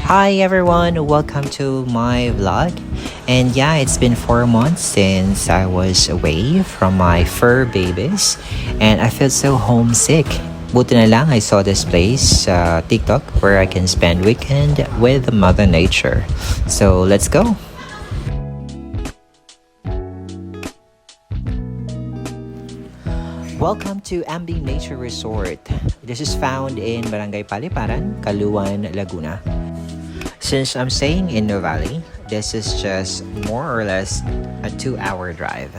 Hi everyone, welcome to my vlog. And yeah, it's been 4 months since I was away from my fur babies and I feel so homesick. Buti na lang I saw this place, TikTok, where I can spend weekend with Mother Nature. So let's go. Welcome to Ambi Nature Resort. This is found in Barangay Paliparan, Caluan, Laguna. Since I'm staying in the valley, this is just more or less a 2-hour drive.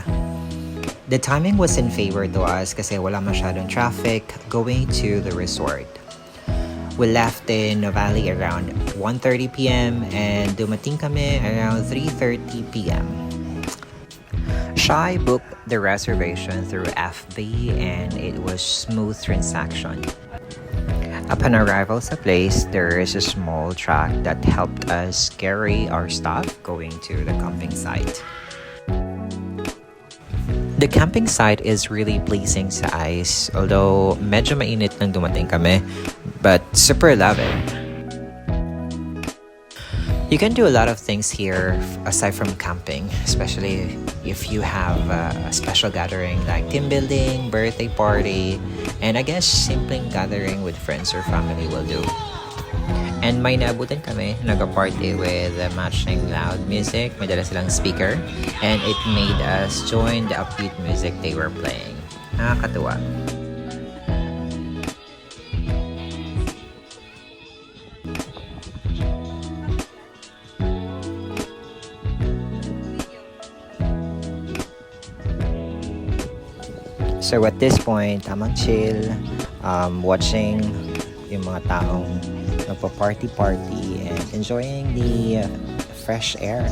The timing was in favor to us kasi wala masyadong traffic going to the resort. We left in the valley around 1:30 p.m. and dumating kami around 3:30 p.m. Shai booked the reservation through FB and it was smooth transaction. Upon arrival sa place, there is a small truck that helped us carry our stuff going to the camping site. The camping site is really pleasing sa eyes, although medyo mainit nang dumating kami, but super love it. You can do a lot of things here aside from camping, especially if you have a special gathering like team building, birthday party, and I guess simpleng gathering with friends or family will do. And may naabutan kami, nag-party with matching loud music, may dala silang speaker, and it made us join the upbeat music they were playing. Nakakatuwa. So at this point, tamang chill, watching yung mga taong nagpa-party-party and enjoying the fresh air.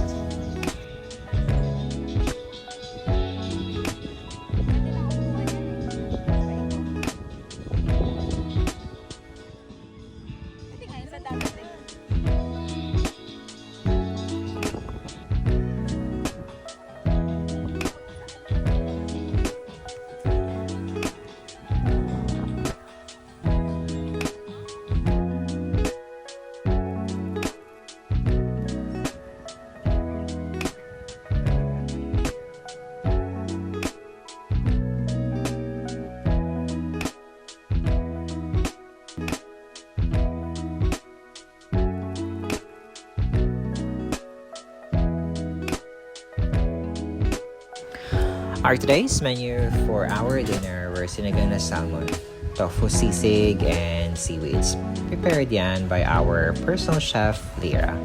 Our today's menu for our dinner were sinigang na salmon, tofu sisig, and seaweeds. Prepared yan by our personal chef, Lyra.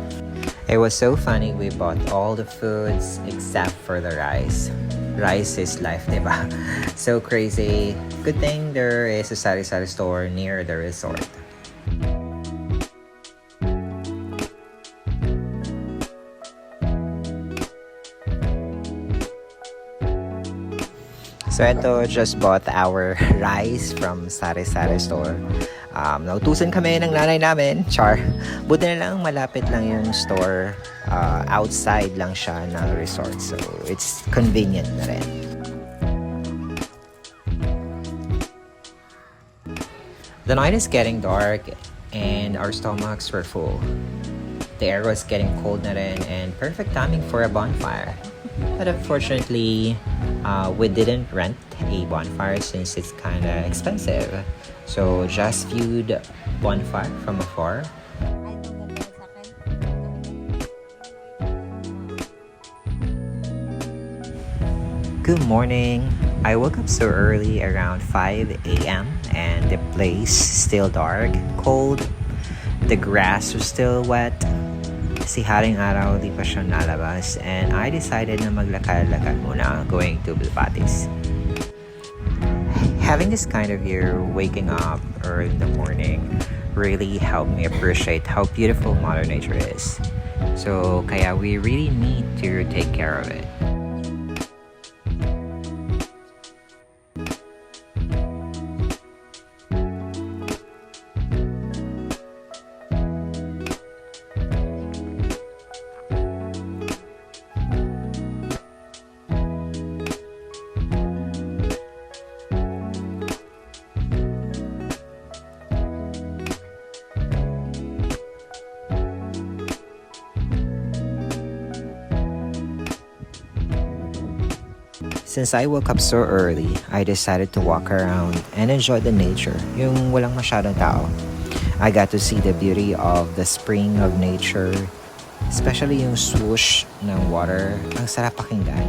It was so funny, we bought all the foods except for the rice. Rice is life, diba? So crazy. Good thing there is a sari-sari store near the resort. So ito, just bought our rice from sari-sari store. Nautusan kami ng nanay namin, char. Buti na lang malapit lang yung store. Outside lang siya ng resort. So it's convenient na rin. The night is getting dark and our stomachs were full. The air was getting cold na rin and perfect timing for a bonfire. But unfortunately, we didn't rent a bonfire since it's kind of expensive. So just viewed bonfire from afar. Good morning. I woke up so early around 5 a.m. and the place still dark, cold. The grass was still wet. Si haring araw di pa siya nalabas and I decided na maglakad-lakad muna going to Bilbatis. Having this kind of view, waking up early in the morning really helped me appreciate how beautiful Mother Nature is. So kaya we really need to take care of it. Since I woke up so early, I decided to walk around and enjoy the nature, yung walang masyadong tao. I got to see the beauty of the spring of nature, especially yung swoosh ng water. Ang sarap pakinggan.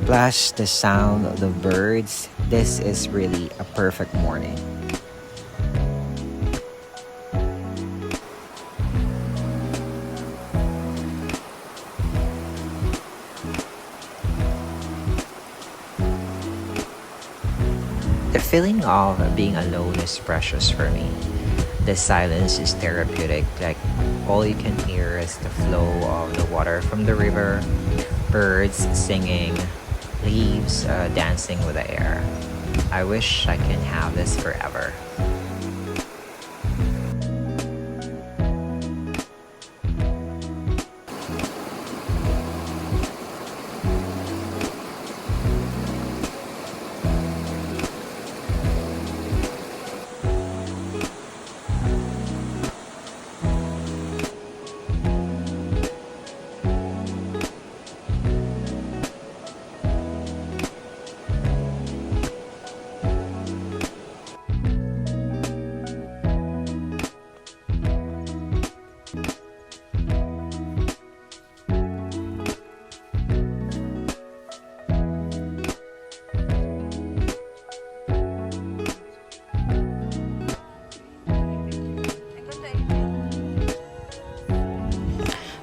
Plus, the sound of the birds. This is really a perfect morning. The feeling of being alone is precious for me. The silence is therapeutic, like all you can hear is the flow of the water from the river, birds singing, leaves dancing with the air. I wish I can have this forever.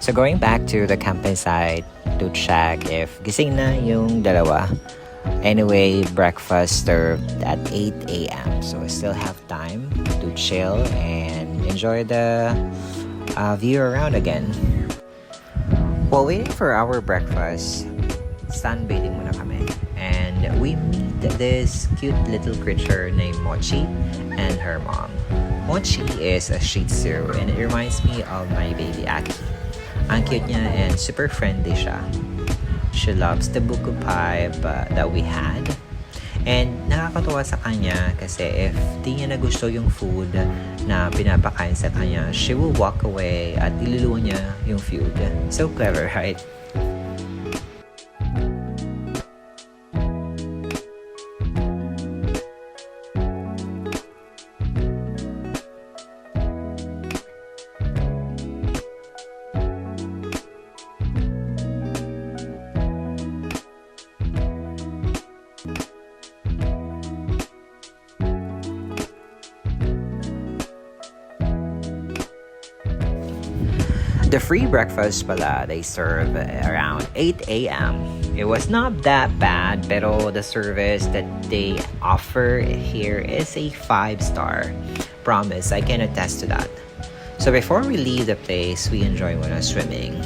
So going back to the camping site to check if gising na yung dalawa. Anyway, breakfast served at 8 a.m. So I still have time to chill and enjoy the view around again. While waiting for our breakfast, sunbathing muna kami. And we meet this cute little creature named Mochi and her mom. Mochi is a Shih Tzu and it reminds me of my baby Aki. Ang cute niya and super friendly siya. She loves the buko pie that we had. And nakakatuwa sa kanya kasi if di niya na gusto yung food na pinapakain sa kanya, she will walk away at iluluwa niya yung food. So clever, right? The free breakfast pala, they serve around 8 a.m. It was not that bad, pero the service that they offer here is a 5-star. Promise, I can attest to that. So before we leave the place, we enjoy muna swimming.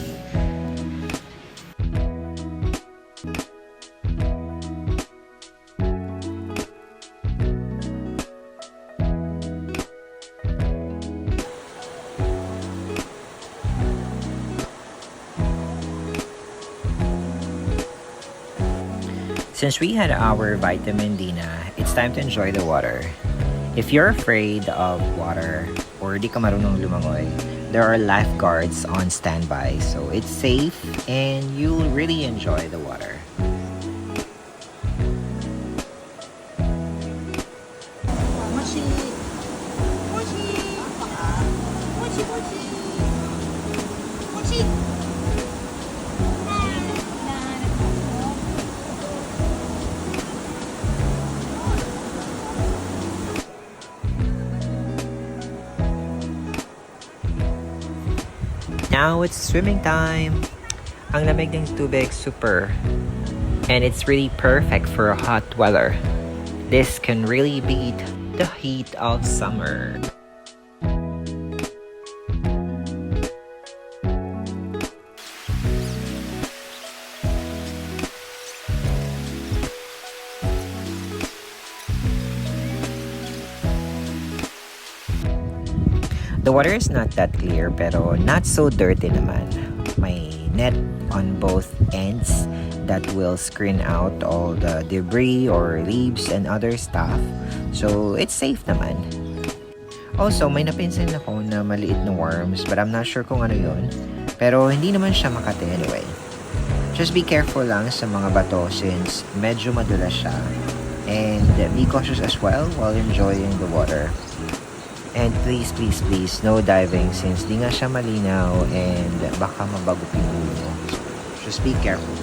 Since we had our vitamin D na, it's time to enjoy the water. If you're afraid of water or di ka marunong lumangoy, there are lifeguards on standby, so it's safe and you'll really enjoy the water. Mochi! Mochi! Mochi, mochi! Mochi! Now it's swimming time! Ang lamig ng tubig, super. And it's really perfect for hot weather. This can really beat the heat of summer. The water is not that clear pero not so dirty naman. May net on both ends that will screen out all the debris or leaves and other stuff. So it's safe naman. Also, may napinsan ako na maliit na worms but I'm not sure kung ano yun. Pero hindi naman siya makati anyway. Just be careful lang sa mga bato since medyo madulas siya. And be cautious as well while enjoying the water. And please, please, please, no diving since di nga siya malinaw and baka mabago yung ulo mo. Just be careful.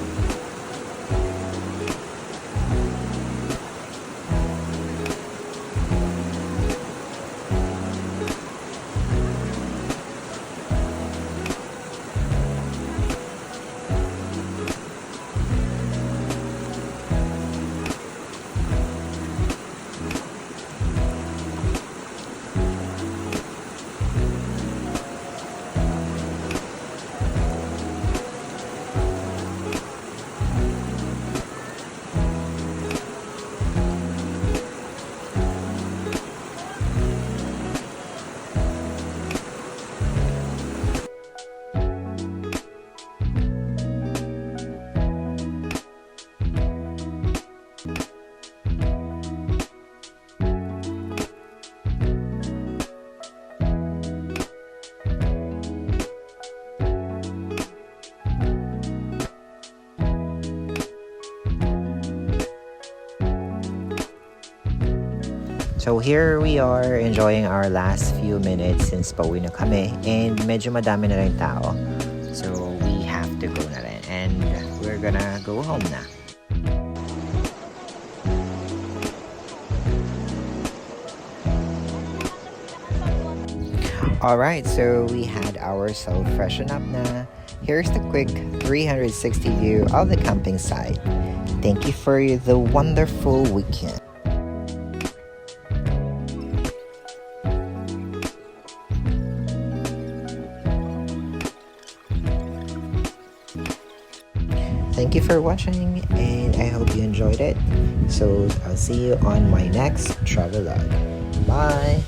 So here we are enjoying our last few minutes since pauwi na kami and medyo madami na rin tao. So we have to go na rin and we're gonna go home na. Alright, so we had ourselves freshen up na. Here's the quick 360 view of the camping site. Thank you for the wonderful weekend. Thank you for watching and I hope you enjoyed it. So I'll see you on my next travel log. Bye!